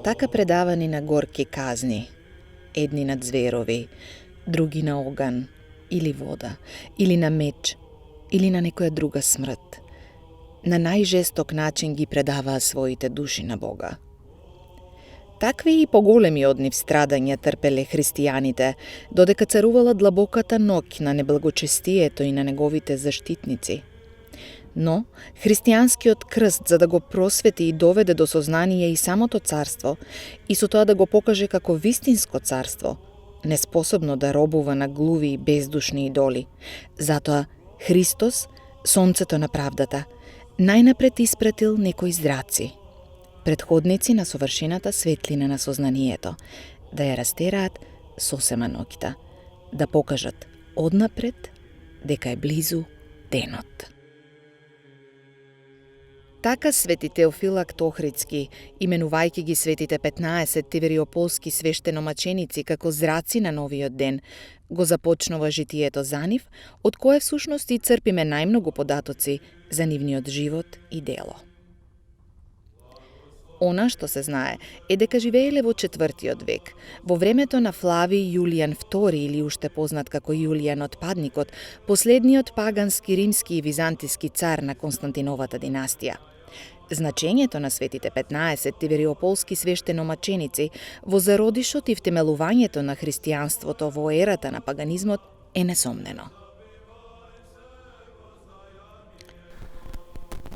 Така предавани на горки казни, едни на зверови, други на оган, или вода, или на меч, или на некоја друга смрт. На најжесток начин ги предаваа своите души на Бога. Такви и поголеми од нив страдања трпеле христијаните, додека царувала длабоката ноќ на неблагочестието и на неговите заштитници. Но, христијанскиот крст за да го просвети и доведе до сознание и самото царство, и со тоа да го покаже како вистинско царство, неспособно да робува на глуви и бездушни идоли. Затоа Христос, сонцето на правдата, најнапред испратил некои зраци, предходници на совршената светлина на сознанието, да ја растераат сосема ноќта, да покажат однапред дека е близу денот. Така свети Теофилакт Охридски, именувајќи ги светите 15 тивериополски свештеномаченици како зраци на новиот ден, го започнува житието за нив, од кое всушност и црпиме најмногу податоци за нивниот живот и дело. Она што се знае е дека живееле во 4. век, во времето на Флавиј Јулијан II или уште познат како Јулијан Отпадникот, последниот пагански римски и византиски цар на Константиновата династија. Значењето на светите 15 тивериополски свештеномаченици во зародишот и втемелувањето на христијанството во ерата на паганизмот е несомнено.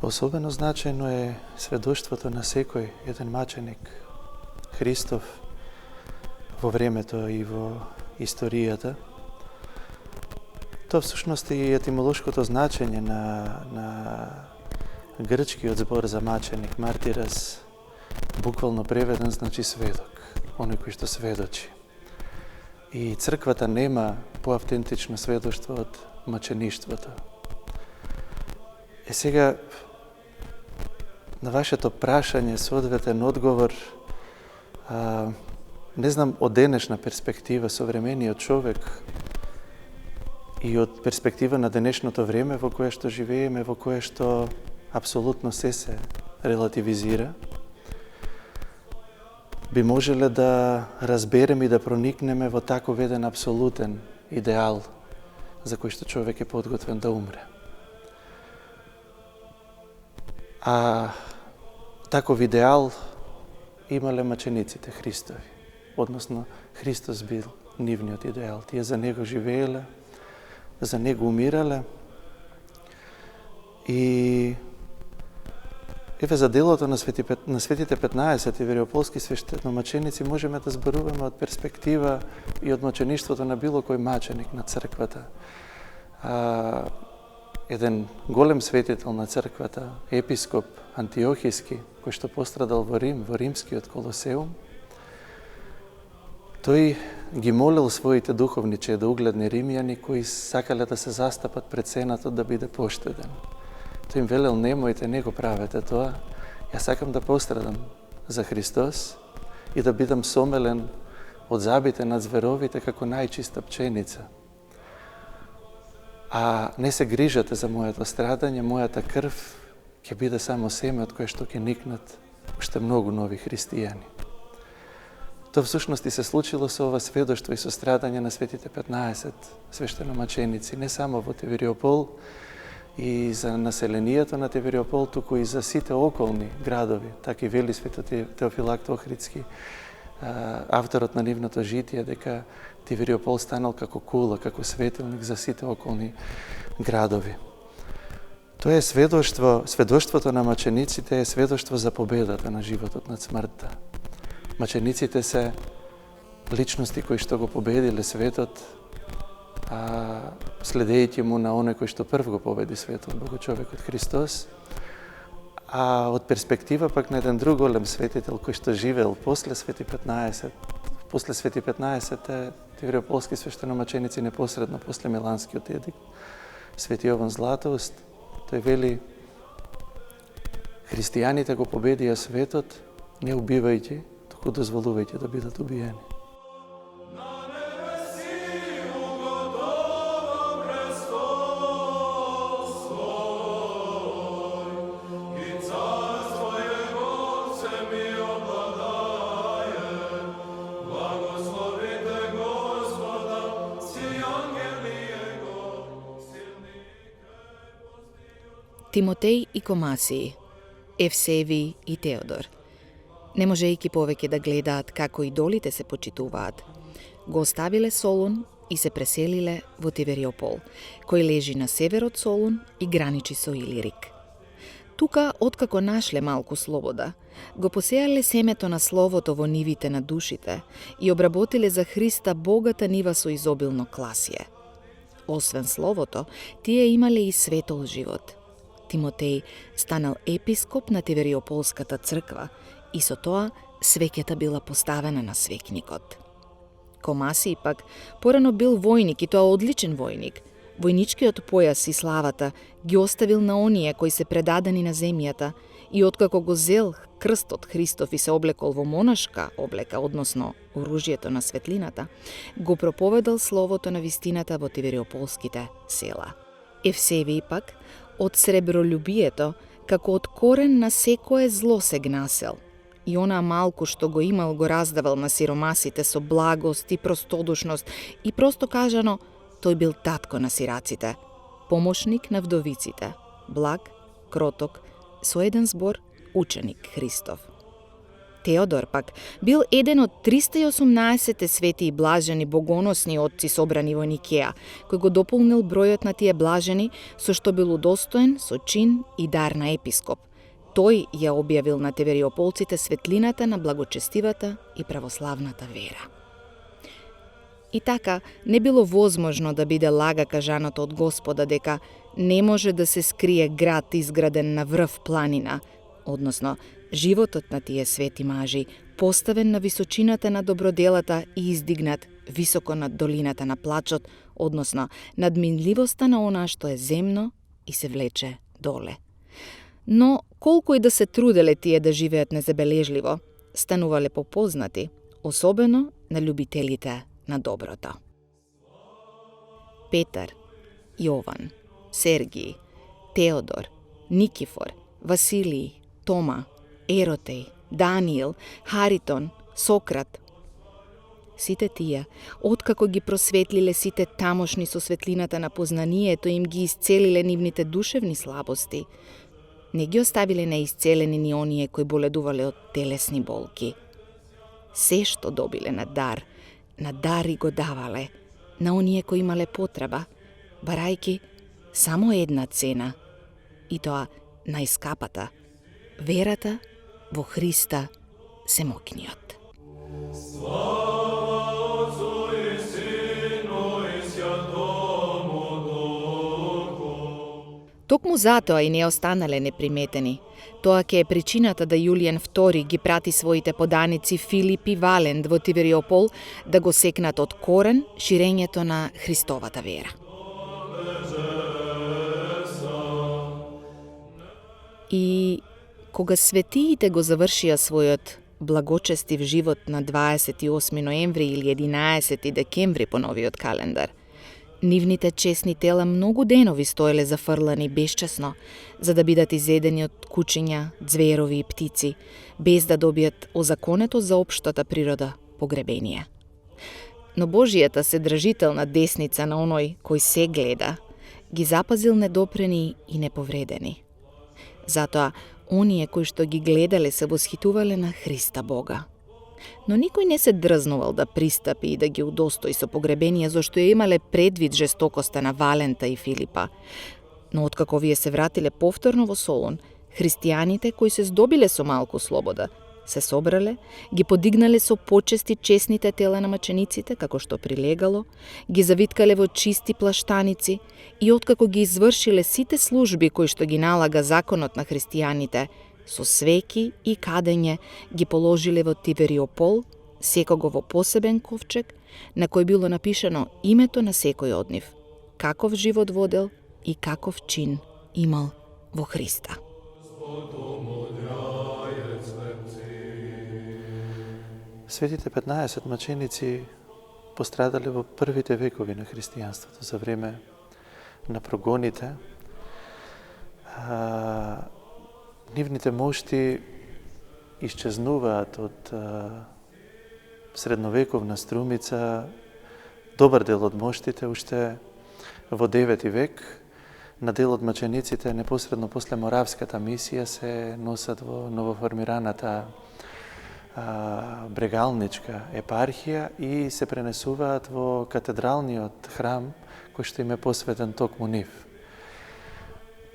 Особено значајно е сведоштвото на секој еден маченик Христов во времето и во историјата. Тоа всушност е етимолошкото значење на грчкиот збор за маченик, мартирас, буквално преведен значи сведок, оној кој што сведочи. И црквата нема поавтентично сведоштво од мачеништвото. Сега, на вашето прашање соодветен одговор, не знам од денешна перспектива, современиот човек и од перспектива на денешното време во кое што живееме, во кое што апсолутно се релативизира, би можеле да разбереме и да проникнеме во таков еден апсолутен идеал за кој што човек е подготвен да умре. А таков идеал имале мачениците Христови, односно Христос бил нивниот идеал. Тие за него живееле, за него умирале. И еве за делото на светите 15 тивериополски свештеномаченици можеме да зборуваме од перспектива и од мачеништвото на било кој маченик на црквата. Еден голем светител на црквата, епископ Антиохиски, кој што пострадал во Рим, во римскиот Колосеум, тој ги молил своите духовни чедоугледни римјани кои сакале да се застапат пред Сенатот да биде поштеден. Тој им велел, немојте, не го правете тоа. Јас сакам да пострадам за Христос и да бидам сомелен од забите над зверовите како најчиста пченица. А не се грижате за моето страдање, мојата крв ќе биде само семе од кое што ќе никнат уште многу нови христијани. Тоа всушност и се случило со ова сведоштво и со страдање на светите 15 свештеномаченици, не само во Тивериопол и за населението на Тивериопол, туку и за сите околни градови. Така и вели светот Теофилакт Охридски, авторот на нивното житие, дека Тивериопол станал како кула, како светилник за сите околни градови. Тоа е сведоштвото на мачениците е сведоштво за победата на животот над смртта. Мачениците се личности кои што го победиле светот, следејќи му на оној кој што прв го победи светот, Богочовекот Христос. А од перспектива пак на еден друг голем светител кој што живеел после Свети 15, после Свети 15 Тивриополски свештеномаченици непосредно после Миланскиот едикт, Свети Јован Златоуст, тој вели: христијаните го победија светот не убивајќи, туку дозволувајќи да бидат убиени. Тимотеј и Комасиј, Евсевиј и Теодор. Не можејќи повеќе да гледаат како идолите се почитуваат, го оставиле Солун и се преселиле во Тивериопол, кој лежи на север од Солун и граничи со Илирик. Тука, откако нашле малку слобода, го посеале семето на словото во нивите на душите и обработиле за Христа богата нива со изобилно класие. Освен словото, тие имале и светол живот. Тимотеј станал епископ на Тивериополската црква и со тоа свеќата била поставена на свекникот. Комасиј пак порано бил војник и тоа одличен војник. Војничкиот појас и славата ги оставил на оние кои се предадени на земјата и откако го зел крстот Христов и се облекол во монашка облека, односно оружјето на светлината, го проповедал словото на вистината во Тивериополските села. Евсевиј пак од сребролюбието, како од корен на секое зло се гнасел. И она малку што го имал го раздавал на сиромасите со благост и простодушност и просто кажано, тој бил татко на сираците, помошник на вдовиците, благ, кроток, со еден збор ученик Христов. Теодор пак бил еден од 318 свети и блажени богоносни отци собрани во Никеја, кој го дополнил бројот на тие блажени со што бил удостоен со чин и дар на епископ. Тој ја објавил на Тивериополците светлината на благочестивата и православната вера. И така, не било возможно да биде лага кажаното од Господа дека не може да се скрие град изграден на врв планина, односно, животот на тие свети мажи, поставен на височината на доброделата и издигнат високо над долината на плачот, односно, над минливоста на она што е земно и се влече доле. Но, колку и да се труделе тие да живеат незабележливо, станувале попознати, особено на љубителите на доброто. Петар, Јован, Сергиј, Теодор, Никифор, Василиј, Тома, Еротеј, Даниил, Харитон, Сократ. Сите тие, откако ги просветлиле сите тамошни со светлината на познанието, им ги исцелиле нивните душевни слабости, не ги оставиле неисцелени ни оние кои боледувале од телесни болки. Се што добиле на дари го давале на оние кои имале потреба, барајки само една цена, и тоа најскапата, верата во Христа Семокниот. Токму затоа и не останале неприметени. Тоа ќе е причината да Јулијан II ги прати своите поданици Филип и Валент во Тивериопол да го секнат од корен ширењето на Христовата вера. И кога светиите го завршија својот благочестив живот на 28 ноември или 11 декември по новиот календар, нивните чесни тела многу денови стоеле зафрлани безчесно, за да бидат изедени од кучиња, зверови и птици, без да добијат озаконето за општата природа погребение. Но Божијата седражителна десница на оној кој се гледа, ги запазил недопрени и неповредени. Затоа, оние кои што ги гледале се восхитувале на Христа Бога. Но никој не се дрзнувал да пристапи и да ги удостои со погребение, зашто ја имале предвид жестокоста на Валента и Филипа. Но откако овие се вратиле повторно во Солун, христијаните кои се здобиле со малку слобода, се собрале, ги подигнале со почести чесните тела на мачениците, како што прилегало, ги завиткале во чисти плаштаници и откако ги извршиле сите служби кои што ги налага законот на христијаните, со свеки и кадење ги положиле во Тивериопол, секого во посебен ковчег, на кој било напишано името на секој од нив, каков живот водел и каков чин имал во Христа. Светите 15 маченици пострадале во првите векови на христијанството за време на прогоните. Нивните мошти исчезнуваат од средновековна струмица, добар дел од моштите уште во 9 век. На дел од мачениците непосредно после Моравската мисија се носат во новоформираната брегалничка епархија и се пренесуваат во катедралниот храм кој што им е посветен токму нив.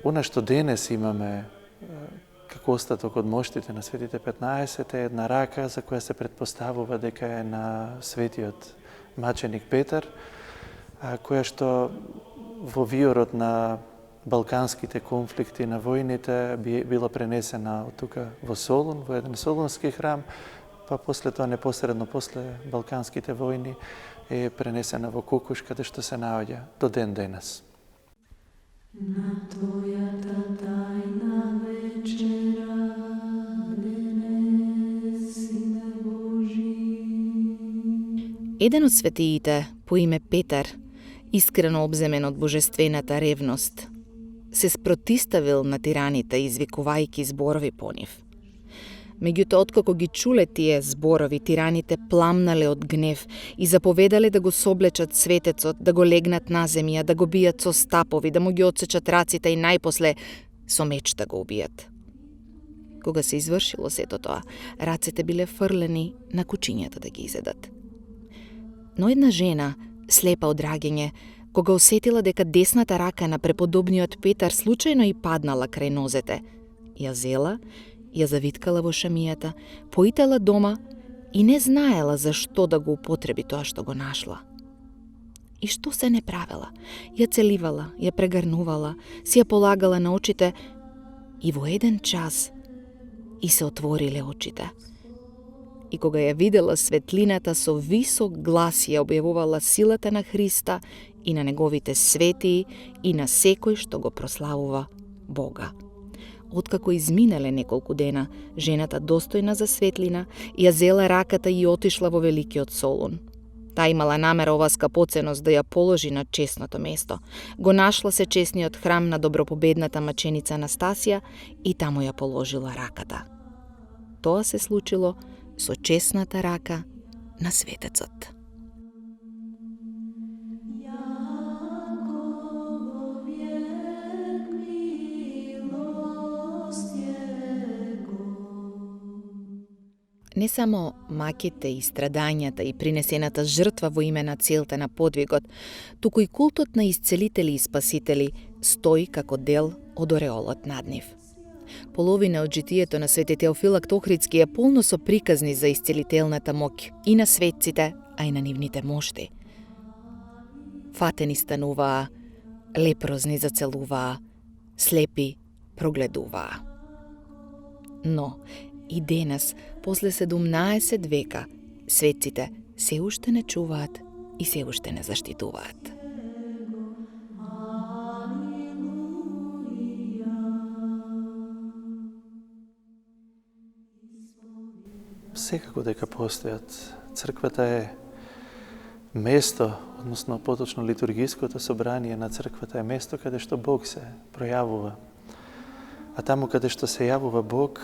Она што денес имаме како остаток од моштите на Светите 15 е една рака за која се предпоставува дека е на светиот маченик Петар, која што во виорот на балканските конфликти, на војните, била пренесена од тука во Солун, во еден солунски храм, па после тоа непосредно после балканските војни е пренесена во Кукуш, каде што се наоѓа до ден денес. На твојата тајна вечера денес, Сине Божи. Еден од светиите, по име Петар, искрено обземен од божествената ревност, се спротиставил на тираните, извикувајќи зборови по нив. Меѓутоа, откако ги чуле тие зборови, тираните пламнале од гнев и заповедале да го соблечат светецот, да го легнат на земја, да го бијат со стапови, да му ги отсечат раците и најпосле со меч да го убијат. Кога се извршило сето тоа, рацете биле фрлени на кучињата да ги изедат. Но една жена, слепа од раѓање, кога осетила дека десната рака на преподобниот Петар случајно и паднала крај нозете, ја зела, ја завиткала во шамијата, поитала дома и не знаела зашто да го употреби тоа што го нашла. И што се не правела? Ја целивала, ја прегарнувала, си ја полагала на очите и во еден час и се отвориле очите. И кога ја видела светлината, со висок глас ја објавувала силата на Христа и на неговите светии и на секој што го прославува Бога. Откако изминале неколку дена, жената достојна за светлина ја зела раката и отишла во Великиот Солун. Та имала намера ова скапоценост да ја положи на честното место. Го нашла се честниот храм на добропобедната маченица Анастасија и таму ја положила раката. Тоа се случило со честната рака на светецот. Не само маките и страдањата и принесената жртва во име на целта на подвигот, туку и култот на исцелители и спасители стои како дел од ореолот над нив. Половина од житието на свети Теофилакт Охридски е полно со приказни за исцелителната моќ и на светците, а и на нивните мошти. Фатени стануваа, лепрозни зацелуваа, слепи прогледуваа. Но и денес, после 17 века, светците се уште не чуваат и се уште не заштитуваат. Секако дека постојат. Црквата е место, односно поточно литургиското собрание на црквата е место каде што Бог се пројавува. А таму каде што се јавува Бог,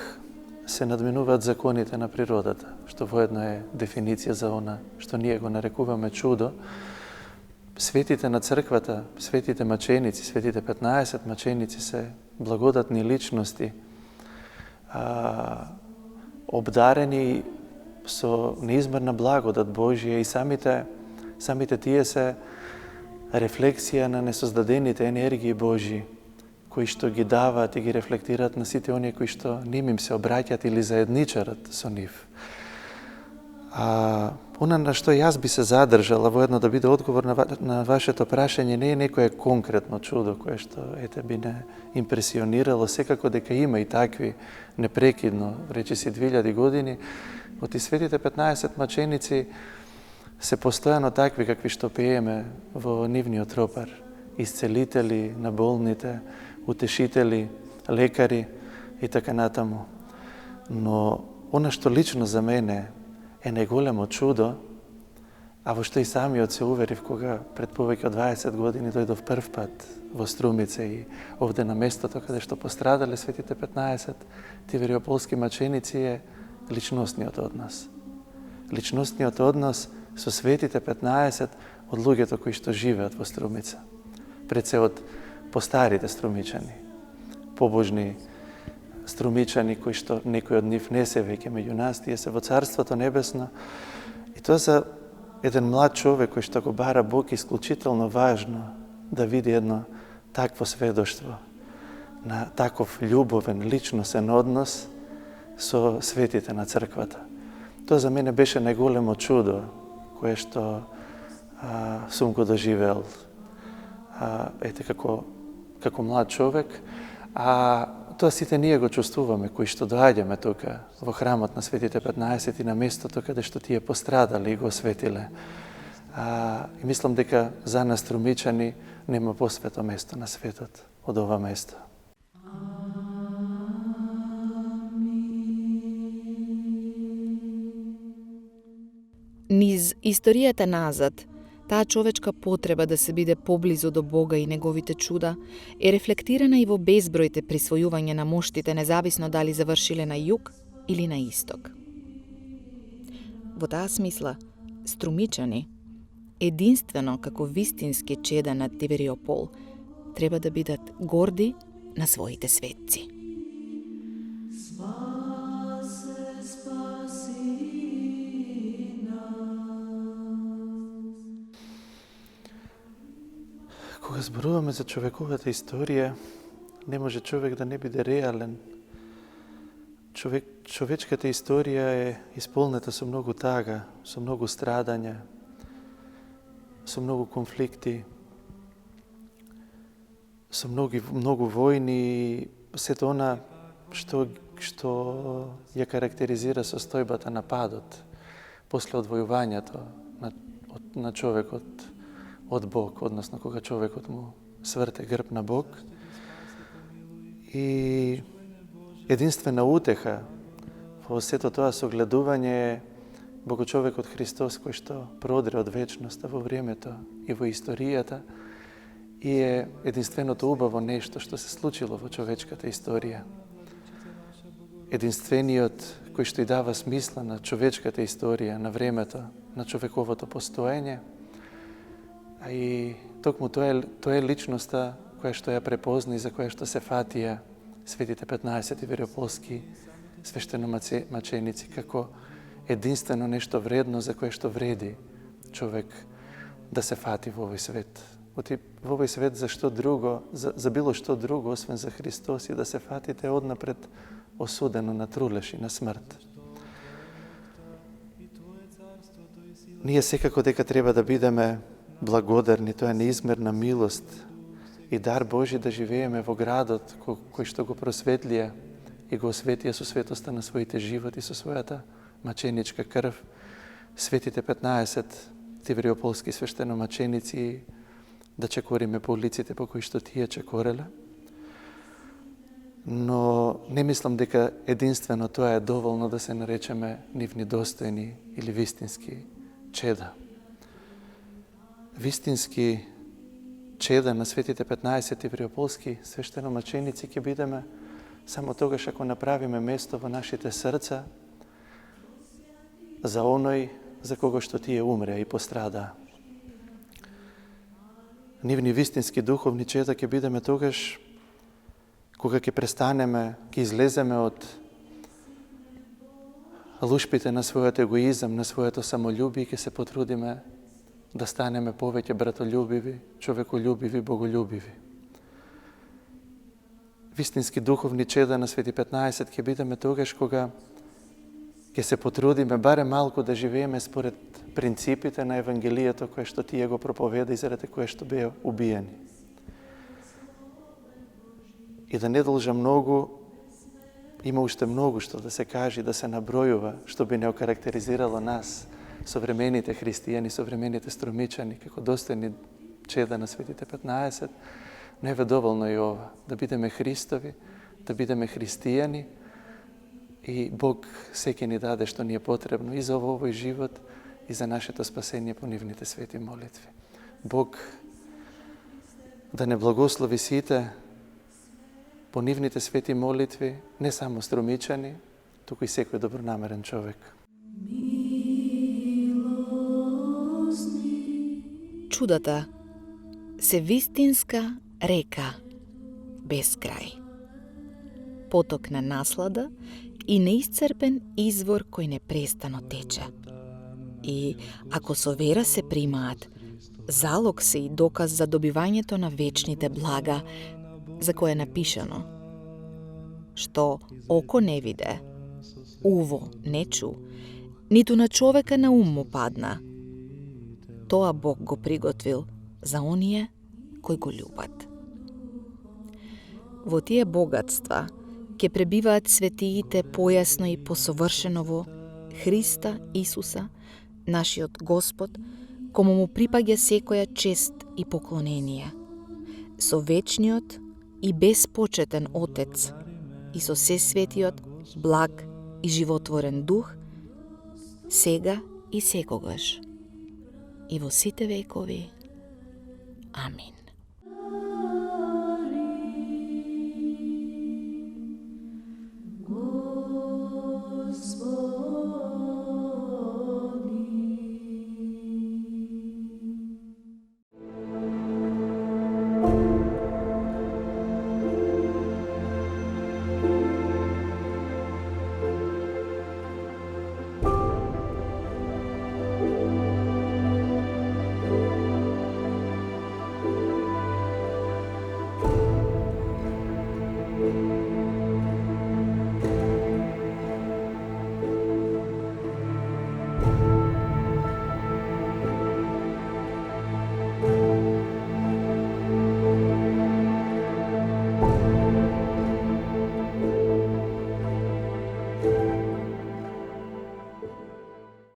се надминуваат законите на природата, што воедно е дефиниција за она што ние го нарекуваме чудо. Светите на црквата, светите маченици, светите 15 маченици се благодатни личности, обдарени со неизмерна благодат Божија и самите тие се рефлексија на несоздадените енергии Божји, кои што ги даваат и ги рефлектираат на сите оние кои што ним им се обраќаат или заедничарат со нив. Она на што јас би се задржала воедно да биде одговор на вашето прашање не е некое конкретно чудо кое што би не импресионирало, секако дека има и такви непрекидно, речиси 2000 години, од и светите 15 маченици се постојано такви какви што пееме во нивниот ропар, исцелители на болните, утешители, лекари и така натаму. Но она што лично за мене е најголемо чудо, а во што и самиот се уверив кога пред повеќе од 20 години дојдов прв пат во Струмице и овде на местото каде што пострадале светите 15 тивериополски маченици е личностниот однос. Личностниот однос со светите 15 од луѓето кои што живеат во Струмица. Пред се од постарите струмичани, побожни струмичани кои што некои од нив не се веќе меѓу нас, тие се во Царството Небесно. И тоа за еден млад човек кој што го бара Бог исклучително важно да види едно такво сведоштво на таков љубовен, личносен однос со светите на црквата. Тоа за мене беше најголемо чудо кое што сум го доживеал како млад човек, тоа сите ние го чувствуваме, кои што доаѓаме тука во храмот на светите 15 и на местото каде што тие пострадали и го осветиле. И мислам дека за нас струмичани нема посвето место на светот од ова место. Низ историјата назад, таа човечка потреба да се биде поблизу до Бога и неговите чуда е рефлектирана и во безбројте присвојување на моштите, независно дали завршиле на југ или на исток. Во таа смисла, струмичани, единствено како вистински чеда на Тивериопол, треба да бидат горди на своите светци. Кога зборуваме за човековата историја, не може човек да не биде реален. Човечката историја е исполнета со многу тага, со многу страдања, со многу конфликти, со многу војни и сето она што ја карактеризира состојбата на падот после одвојувањето на човекот од Бог, односно кога човекот му сврте грб на Бог. И единствена утеха во сето тоа согледување е Богочовекот Христос кој што продре од вечноста во времето и во историјата и е единственото убаво нешто што се случило во човечката историја. Единствениот кој што и дава смисла на човечката историја, на времето, на човековото постоење. А и токму тоа е личноста која што ја препозна и за која што се фатија светите 15 тивериополски свештеномаченици како единствено нешто вредно за кое што вреди човек да се фати во овој свет. Во овој свет за што друго, за било што друго освен за Христос и да се фатите однапред осудено на трулеш и на смрт. Ние секако дека треба да бидеме благодарни, тоа е неизмерна милост и дар Божи да живееме во градот кој што го просветлија и го осветија со светоста на своите животи, со својата маченичка крв, светите 15 тивериополски свештеномаченици, да чекориме по улиците по кои што тие чекореле. Но не мислам дека единствено тоа е доволно да се наречеме нивни достојни или вистински чеда. Вистински чеда на светите 15 тивериополски свештеномаченици ќе бидеме само тогаш ако направиме место во нашите срца за оној за кого што тие умреа и пострадаа. Нивни вистински духовни чеда ќе бидеме тогаш кога ќе престанеме, ќе излеземе од лушпите на својот егоизам, на своето самолюбие и ќе се потрудиме да станеме повеќе братолюбиви, човеколюбиви, боголюбиви. вистински духовни чеда на Свети 15 ќе бидеме тогаш кога ќе се потрудиме барем малку да живееме според принципите на Евангелието кое што Тие го проповеда и заради кое што беа убиени. И да не должа многу, има уште многу што да се каже, да се набројува, што би не окарактеризирало нас, современите христијани, современите струмичани, како достојни чеда на Светите 15, не е доволно и ова, да бидеме Христови, да бидеме христијани и Бог секи ни даде што ни е потребно и за овој живот и за нашето спасение по нивните свети молитви. Бог да не благослови сите по нивните свети молитви, не само струмичани, туку и секој добронамерен човек. Чудата се вистинска река без крај. Поток на наслада и неисцрпен извор кој непрестано тече. И ако со вера се примаат, залог се и доказ за добивањето на вечните блага, за кое е напишано: што око не виде, уво не чу, ниту на човека на ум му падна, тоа Бог го приготвил за оние кои го љубат. Во тие богатства ќе пребиваат светиите појасно и посовршено во Христа Исуса, нашиот Господ, кому му припаѓа секоја чест и поклонение, со вечниот и безпочетен Отец и со сесветиот, благ и животворен Дух, сега и секогаш, и во сите векови. Амин.